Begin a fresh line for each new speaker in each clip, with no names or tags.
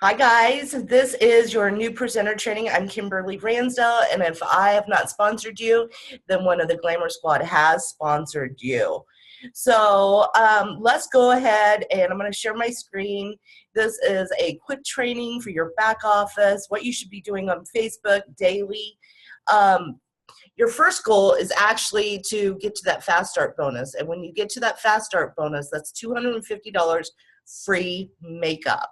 Hi guys, this is your new presenter training. I'm Kimberly Ransdell, and if I have not sponsored you, then one of the Glamour Squad has sponsored you. So let's go ahead and I'm going to share my screen. This is a quick training for your back office, what you should be doing on Facebook daily. Your first goal is actually to get to that fast start bonus. And when you get to that fast start bonus, that's $250 free makeup.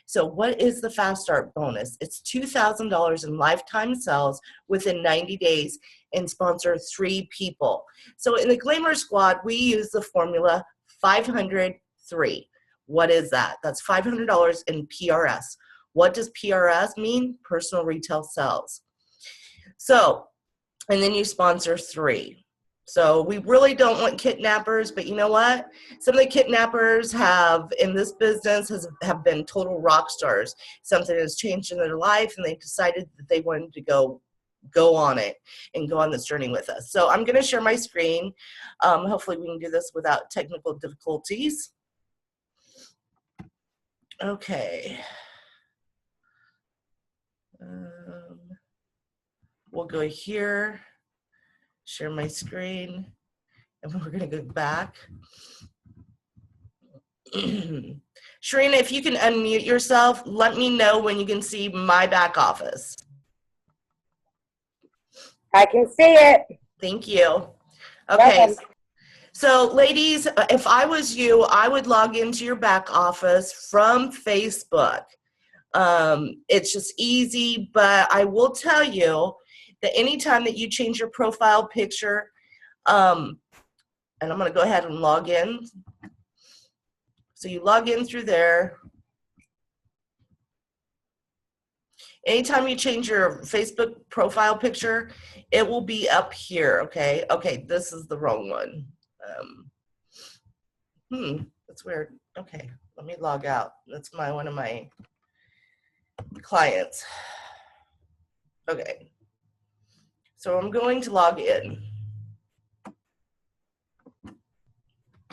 So what is the Fast Start bonus? It's $2,000 in lifetime sales within 90 days and sponsor 3 people. So in the Glamour Squad, we use the formula 500-3. What is that? That's $500 in PRS. What does PRS mean? Personal retail sales. So, and then you sponsor 3. So we really don't want kidnappers, but you know what? Some of the kidnappers in this business have been total rock stars. Something has changed in their life, and they decided that they wanted to go on it and go on this journey with us. So I'm going to share my screen. Hopefully we can do this without technical difficulties. Okay. We'll go here. Share my screen, and we're going to go back. Sharina, if you can unmute yourself, let me know when you can see my back office.
I can see it.
Thank you. Okay. So ladies, if I was you, I would log into your back office from Facebook. It's just easy, but I will tell you that anytime that you change your profile picture, and I'm going to go ahead and log in. So you log in through there. Anytime you change your Facebook profile picture, it will be up here, okay? Okay, this is the wrong one. That's weird. Okay, let me log out. That's one of my clients. Okay. So I'm going to log in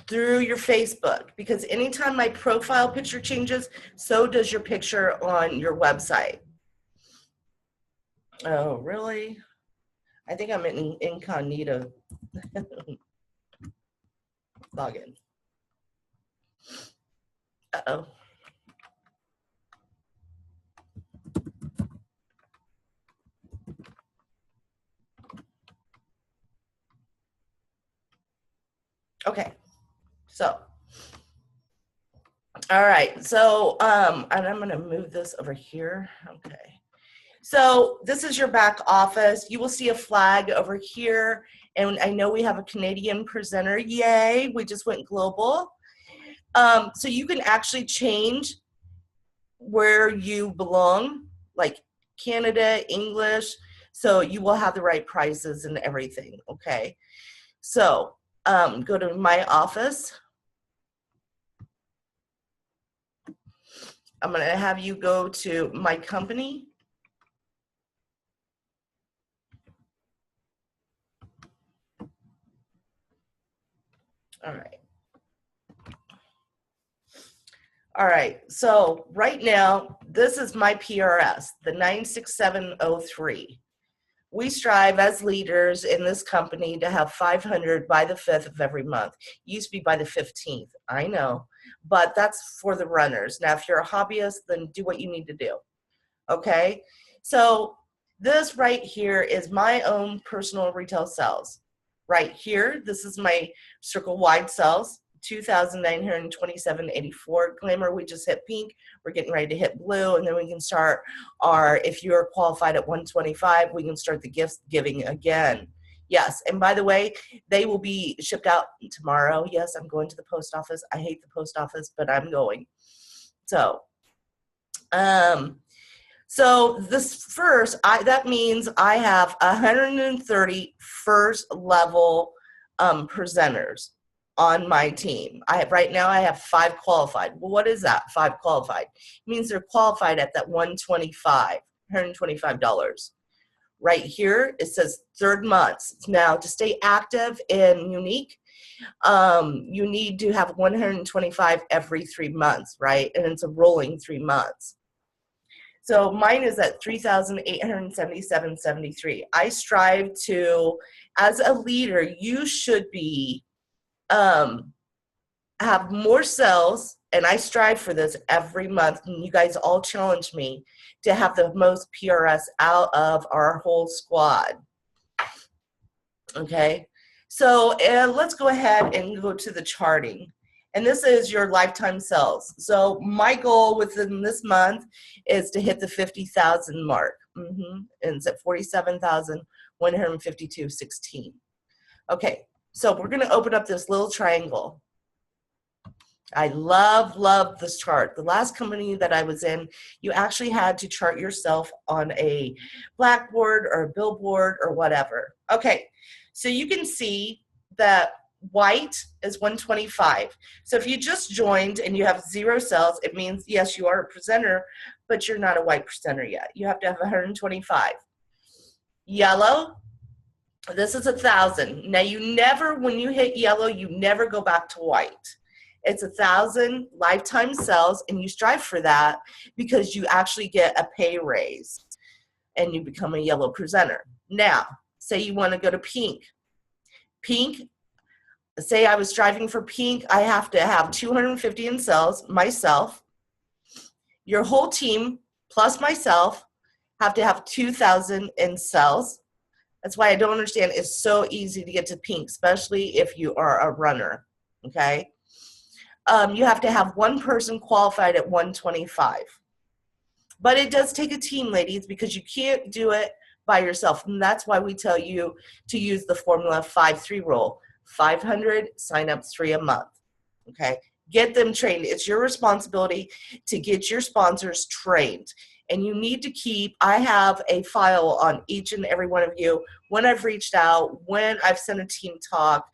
through your Facebook, because anytime my profile picture changes, so does your picture on your website. Oh, really? I think I'm in incognito. Log in. Uh-oh. Okay, so, all right, so, and I'm going to move this over here. Okay, so this is your back office. You will see a flag over here, and I know we have a Canadian presenter. Yay, we just went global. So you can actually change where you belong, like Canada, English, so you will have the right prices and everything, okay? So, go to my office. I'm going to have you go to my company. All right. All right. So right now, this is my PRS, the 96703. We strive as leaders in this company to have 500 by the 5th of every month. It used to be by the 15th, I know, but that's for the runners. Now, if you're a hobbyist, then do what you need to do, okay? So this right here is my own personal retail sales. Right here, this is my circle-wide sales, 2,927.84. Glamour, we just hit pink. We're getting ready to hit blue, and then we can start if you're qualified at 125, we can start the gift giving again. Yes, and by the way, they will be shipped out tomorrow. Yes, I'm going to the post office. I hate the post office, but I'm going. So, so this first, that means I have 130 first level presenters on my team. Right now I have 5 qualified. Well, what is that? 5 qualified. It means they're qualified at that $125. Right here it says 3rd months. Now to stay active and unique, you need to have 125 every 3 months, right? And it's a rolling 3 months. So mine is at 3,877.73. I strive to, as a leader, you should be have more sales, and I strive for this every month, and you guys all challenge me to have the most PRS out of our whole squad. Okay, so let's go ahead and go to the charting. And this is your lifetime sales. So my goal within this month is to hit the 50,000 mark. And it's at 47,152.16. Okay, so we're going to open up this little triangle. I love this chart. The last company that I was in, you actually had to chart yourself on a blackboard or a billboard or whatever. Okay, so you can see that white is 125. So if you just joined and you have 0 sales, it means, yes, you are a presenter, but you're not a white presenter yet. You have to have 125. Yellow, this is 1,000. Now you never, when you hit yellow, you never go back to white. It's 1,000 lifetime sales, and you strive for that because you actually get a pay raise and you become a yellow presenter. Now, say you want to go to pink. Pink, say I was striving for pink, I have to have 250 in sales, myself. Your whole team plus myself have to have 2,000 in sales. That's why I don't understand. It's so easy to get to pink, especially if you are a runner, okay? You have to have one person qualified at 125. But it does take a team, ladies, because you can't do it by yourself. And that's why we tell you to use the formula 5-3 rule. 500 sign-ups, 3 a month. Okay? Get them trained. It's your responsibility to get your sponsors trained. And you need to keep, I have a file on each and every one of you when I've reached out, when I've sent a team talk,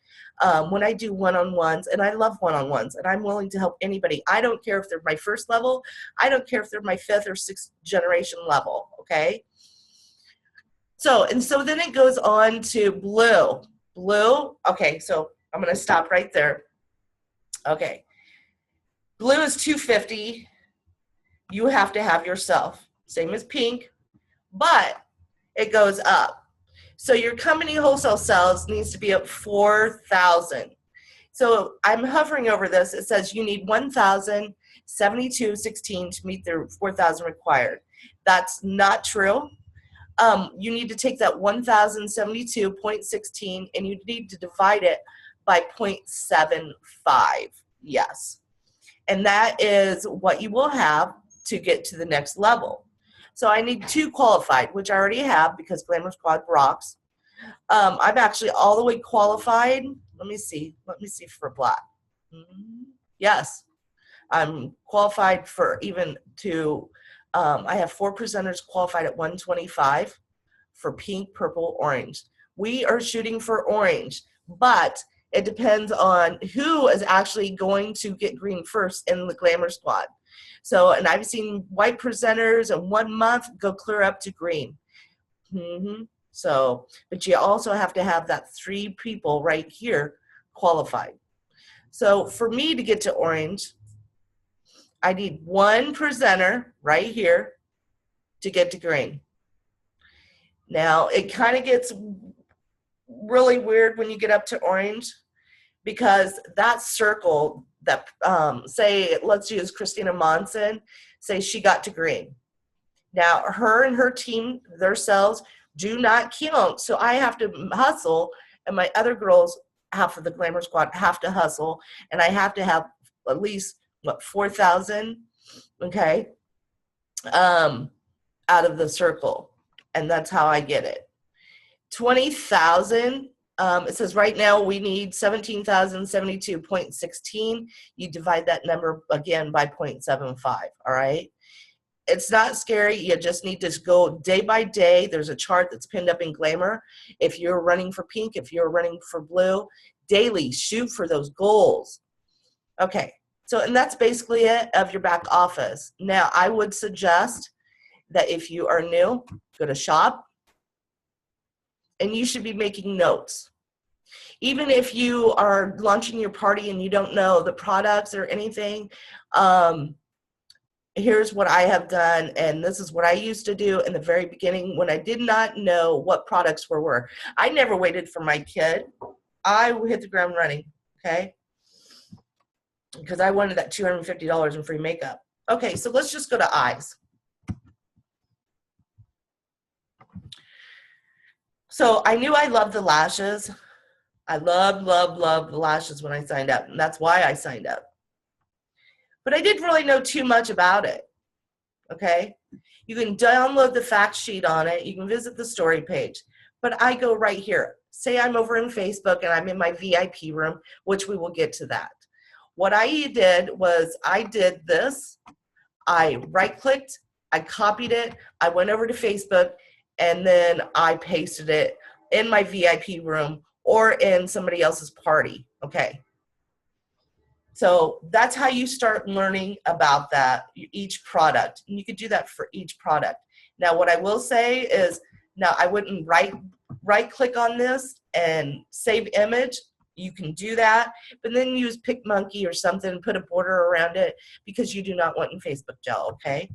when I do one-on-ones, and I love one-on-ones, and I'm willing to help anybody. I don't care if they're my first level. I don't care if they're my 5th or 6th generation level, okay? So then it goes on to blue. Blue, okay, so I'm going to stop right there. Okay. Blue is 250. You have to have yourself. Same as pink, but it goes up. So your company wholesale sales needs to be at 4,000. So I'm hovering over this. It says you need 1,072.16 to meet the 4,000 required. That's not true. You need to take that 1,072.16 and you need to divide it by 0.75. Yes. And that is what you will have to get to the next level. So I need 2 qualified, which I already have because Glamour Squad rocks. I'm actually all the way qualified. Let me see for black. Yes, I'm qualified for even to, I have 4 presenters qualified at 125 for pink, purple, orange. We are shooting for orange, but it depends on who is actually going to get green first in the Glamour Squad. So, and I've seen white presenters in 1 month go clear up to green. So, but you also have to have that 3 people right here qualified. So for me to get to orange, I need 1 presenter right here to get to green. Now, it kind of gets really weird when you get up to orange because that circle that, say, let's use Christina Monson, say she got to green. Now, her and her team, their sales do not count, so I have to hustle, and my other girls, half of the Glamour Squad, have to hustle, and I have to have at least, 4,000, okay, out of the circle, and that's how I get it. 20,000, it says right now we need 17,072.16. You divide that number again by 0.75, all right? It's not scary. You just need to go day by day. There's a chart that's pinned up in Glamour. If you're running for pink, if you're running for blue, daily shoot for those goals. Okay, so and that's basically it of your back office. Now, I would suggest that if you are new, go to shop, and you should be making notes. Even if you are launching your party and you don't know the products or anything, here's what I have done, and this is what I used to do in the very beginning when I did not know what products were. I never waited for my kid. I hit the ground running, okay? Because I wanted that $250 in free makeup. Okay, so let's just go to eyes. So I knew I loved the lashes. I loved the lashes when I signed up, and that's why I signed up. But I didn't really know too much about it, okay? You can download the fact sheet on it. You can visit the story page. But I go right here. Say I'm over in Facebook and I'm in my VIP room, which we will get to that. What I did was I did this. I right-clicked, I copied it, I went over to Facebook, and then I pasted it in my VIP room or in somebody else's party, okay? So that's how you start learning about that, each product. And you could do that for each product. Now, what I will say is, now I wouldn't right-click on this and save image. You can do that, but then use PicMonkey or something and put a border around it because you do not want in Facebook gel, okay?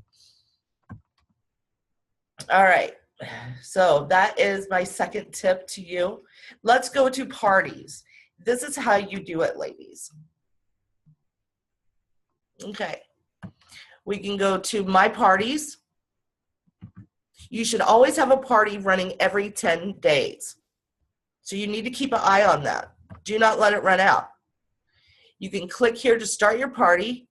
All right, so that is my second tip to you. Let's go to parties. This is how you do it, ladies. Okay, we can go to my parties. You should always have a party running every 10 days. So you need to keep an eye on that. Do not let it run out. You can click here to start your party,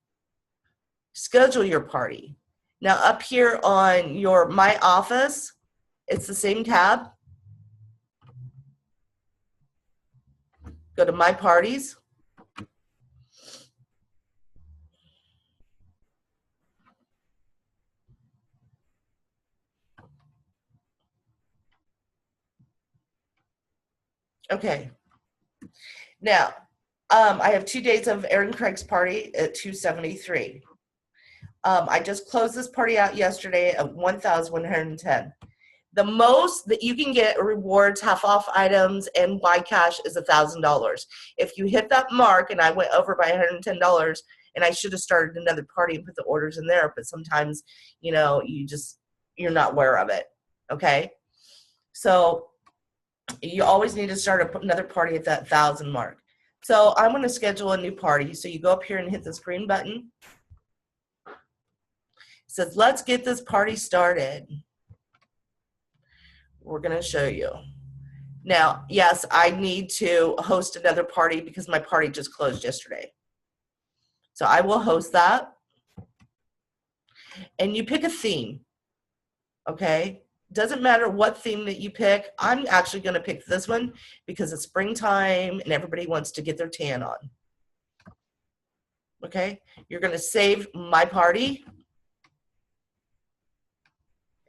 schedule your party. Now up here on your My Office, it's the same tab. Go to My Parties. Okay. Now, I have 2 days of Erin Craig's party at 273. I just closed this party out yesterday at 1,110. The most that you can get rewards, half off items, and buy cash is $1,000. If you hit that mark, and I went over by $110, and I should have started another party and put the orders in there, but sometimes, you know, you're not aware of it, okay? So you always need to start another party at that 1,000 mark. So I'm going to schedule a new party. So you go up here and hit this green button. It says, let's get this party started. We're going to show you. Now, yes, I need to host another party because my party just closed yesterday. So I will host that. And you pick a theme, okay? Doesn't matter what theme that you pick. I'm actually going to pick this one because it's springtime and everybody wants to get their tan on. Okay, you're going to save my party.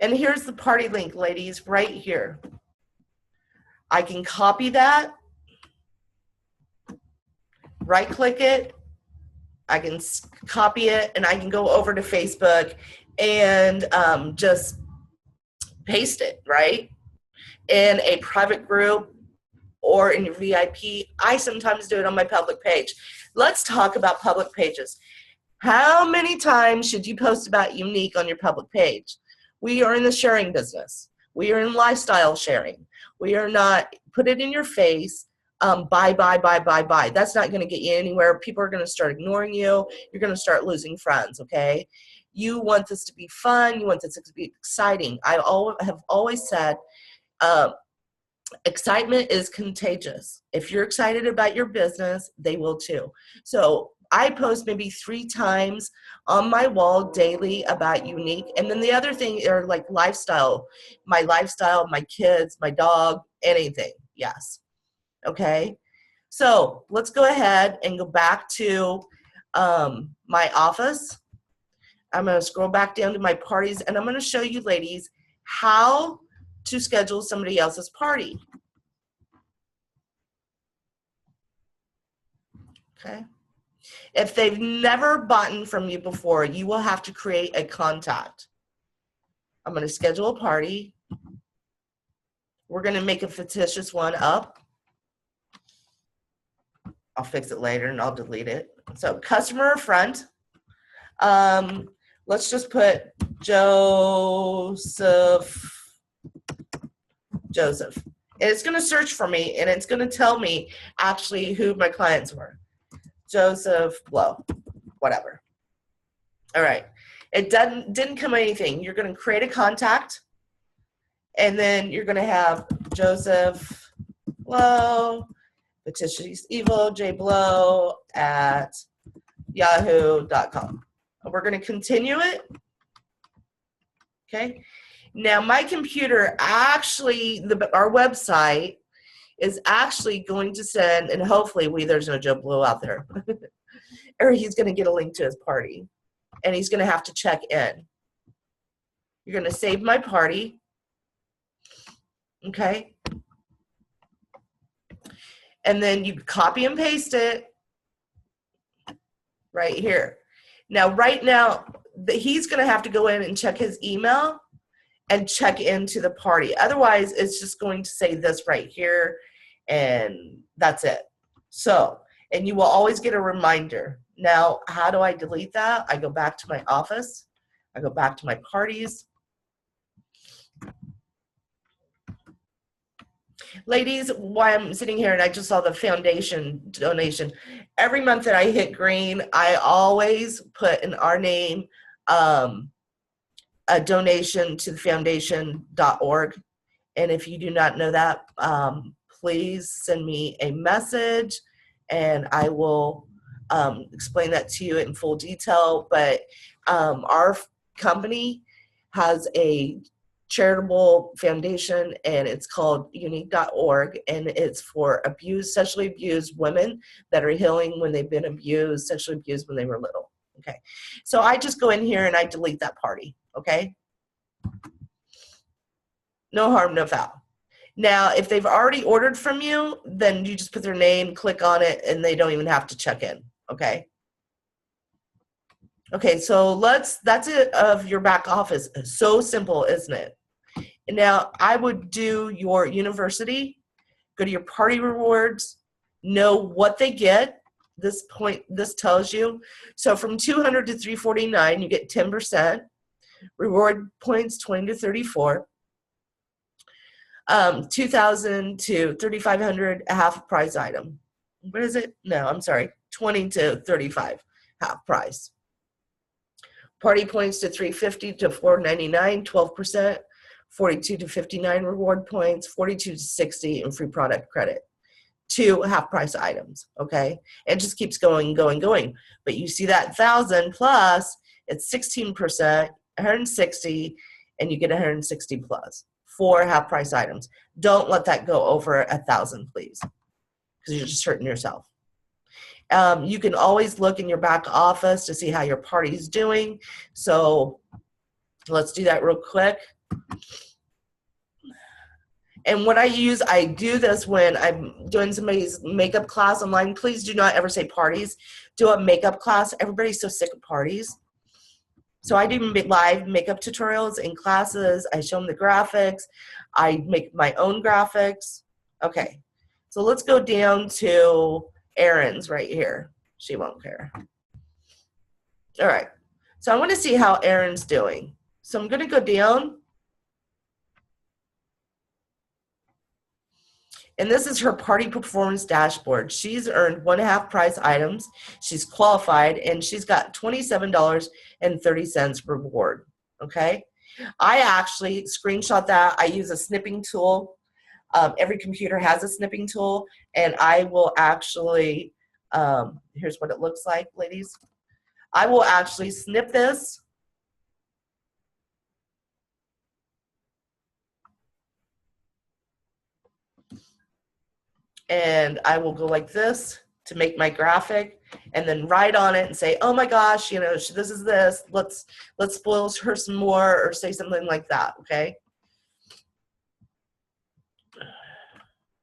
And here's the party link, ladies, right here. I can copy that, right-click it, I can copy it, and I can go over to Facebook and just paste it, right? In a private group or in your VIP. I sometimes do it on my public page. Let's talk about public pages. How many times should you post about Unique on your public page? We are in the sharing business. We are in lifestyle sharing. We are not, put it in your face, buy. That's not going to get you anywhere. People are going to start ignoring you. You're going to start losing friends, okay? You want this to be fun. You want this to be exciting. I have always said, excitement is contagious. If you're excited about your business, they will too. So I post maybe 3 times on my wall daily about Unique. And then the other thing are like lifestyle, my kids, my dog, anything. Yes. Okay. So let's go ahead and go back to my office. I'm going to scroll back down to my parties, and I'm going to show you ladies how to schedule somebody else's party. Okay. If they've never bought from you before, you will have to create a contact. I'm going to schedule a party. We're going to make a fictitious one up. I'll fix it later and I'll delete it. So customer or friend. let's just put Joseph. And it's going to search for me, and it's going to tell me actually who my clients were. Joseph Blow, whatever. All right. It didn't come anything. You're going to create a contact, and then you're going to have Joseph Blow, Petitious Evil, J Blow at yahoo.com. We're going to continue it. Okay. Now my computer actually, our website is actually going to send, and hopefully there's no Joe Blow out there, or he's going to get a link to his party, and he's going to have to check in. You're going to save my party. Okay. And then you copy and paste it right here. Now, right now, he's going to have to go in and check his email and check into the party. Otherwise, it's just going to say this right here, and that's it. So, and you will always get a reminder. Now, how do I delete that? I go back to my office. I go back to my parties. Ladies, while I'm sitting here and I just saw the foundation donation, every month that I hit green, I always put in our name a donation to the foundation.org. And if you do not know that, please send me a message and I will explain that to you in full detail. But our company has a charitable foundation, and it's called unique.org, and it's for sexually abused women that are healing when they've been abused, sexually abused when they were little. Okay, so I just go in here and I delete that party. Okay, no harm, no foul. Now, if they've already ordered from you, then you just put their name, click on it, and they don't even have to check in. Okay. Okay, so that's it of your back office. So simple, isn't it? Now, I would do your university, go to your party rewards, know what they get. This tells you. So from 200 to 349, you get 10%. Reward points 20 to 34. 2,000 to 3,500, a half prize item. What is it? No, I'm sorry, 20 to 35, half price. Party points to 350 to 499, 12%. 42 to 59 reward points, 42 to 60 in free product credit. 2 half price items, okay? It just keeps going, going, going. But you see that 1,000 plus, it's 16%, 160, and you get 160 plus. 4 half price items. Don't let that go over 1,000, please, because you're just hurting yourself. You can always look in your back office to see how your party's doing. So let's do that real quick. And what I do this when I'm doing somebody's makeup class online. Please do not ever say parties. Do a makeup class. Everybody's so sick of parties. So I do live makeup tutorials in classes. I show them the graphics. I make my own graphics. Okay, so let's go down to Erin's right here. She won't care. All right, so I want to see how Erin's doing. So I'm going to go down. And this is her party performance dashboard. She's earned 1.5 prize items. She's qualified, and she's got $27.30 reward, okay? I actually screenshot that. I use a snipping tool. Every computer has a snipping tool, and I will actually, here's what it looks like, ladies. I will actually snip this. And I will go like this to make my graphic, and then write on it and say, oh my gosh, you know, this is this. Let's spoil her some more, or say something like that, okay?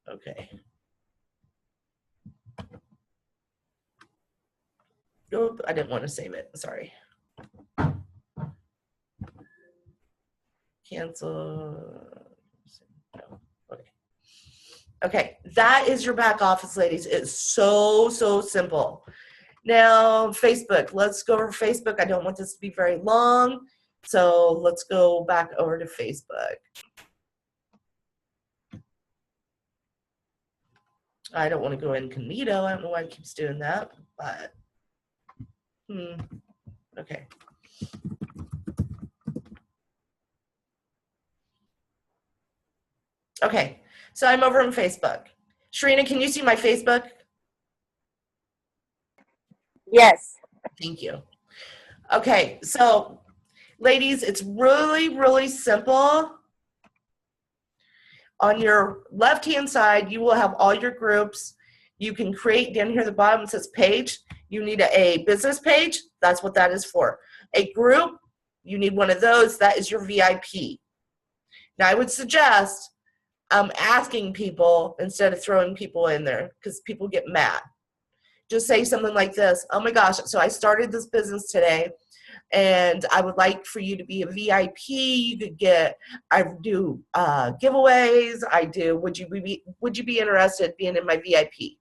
Okay. Oop, I didn't want to save it. Sorry. Cancel. No. Okay. Okay, that is your back office, ladies. It's so, so simple. Now, Facebook. Let's go over Facebook. I don't want this to be very long, so let's go back over to Facebook. I don't want to go incognito. I don't know why it keeps doing that, but okay. Okay, so I'm over on Facebook. Sharina, can you see my Facebook?
Yes.
Thank you. Okay, so ladies, it's really, really simple. On your left-hand side, you will have all your groups. You can create, down here at the bottom, it says page. You need a business page. That's what that is for. A group, you need one of those. That is your VIP. Now, I would suggest asking people instead of throwing people in there because people get mad. Just say something like this. Oh my gosh, so I started this business today and I would like for you to be a VIP. You could get, I do giveaways. I do, would you be interested in being in my VIP?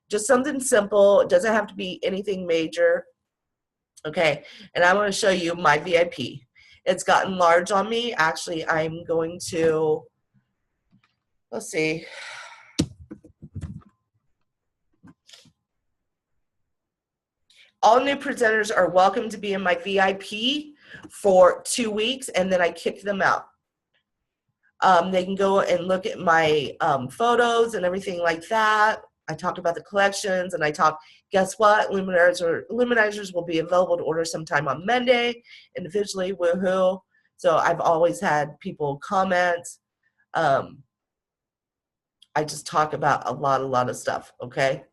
Just something simple. It doesn't have to be anything major. Okay, and I'm going to show you my VIP. It's gotten large on me. Actually, I'm going to, let's see. All new presenters are welcome to be in my VIP for 2 weeks, and then I kick them out. They can go and look at my photos and everything like that. I talked about the collections, and I talked, guess what? Luminizers will be available to order sometime on Monday, individually, woohoo. So I've always had people comment. I just talk about a lot of stuff, okay?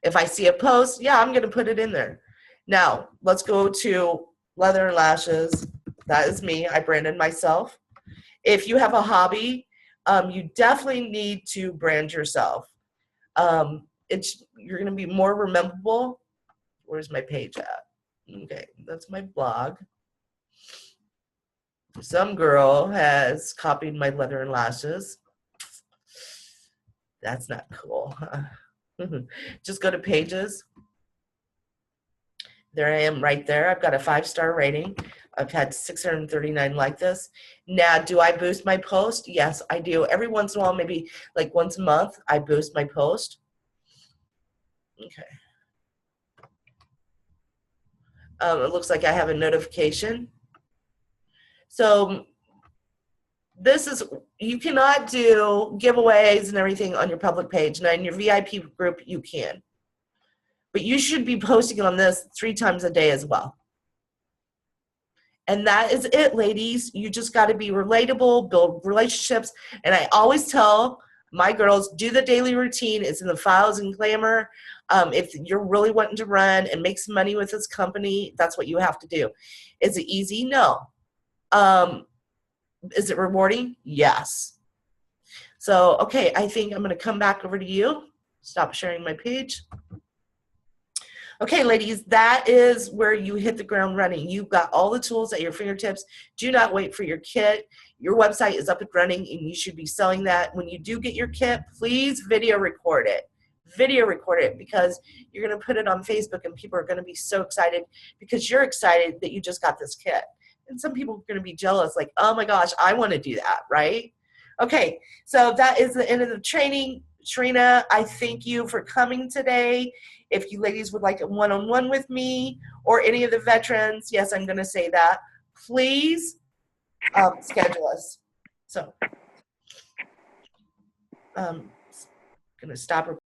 If I see a post, yeah, I'm going to put it in there. Now, let's go to leather and lashes. That is me. I branded myself. If you have a hobby, you definitely need to brand yourself. You're going to be more rememberable. Where's my page at? Okay, that's my blog. Some girl has copied my leather and lashes. That's not cool. Just go to pages. There I am right there. I've got a 5-star rating. I've had 639 like this. Now, do I boost my post? Yes, I do. Every once in a while, maybe like once a month, I boost my post. Okay. It looks like I have a notification. So this is, you cannot do giveaways and everything on your public page. Now, in your VIP group, you can. But you should be posting on this 3 times a day as well. And that is it, ladies. You just got to be relatable, build relationships. And I always tell my girls, do the daily routine. It's in the files in Glamour. If you're really wanting to run and make some money with this company, that's what you have to do. Is it easy? No. Is it rewarding? Yes. So, okay, I think I'm going to come back over to you. Stop sharing my page. Okay, ladies, that is where you hit the ground running. You've got all the tools at your fingertips. Do not wait for your kit. Your website is up and running, and you should be selling that. When you do get your kit, please video record it. Video record it because you're going to put it on Facebook, and people are going to be so excited because you're excited that you just got this kit. And some people are going to be jealous, like, oh, my gosh, I want to do that, right? Okay, so that is the end of the training. Trina, I thank you for coming today. If you ladies would like a one-on-one with me or any of the veterans, yes, I'm going to say that, please schedule us. So I'm going to stop recording.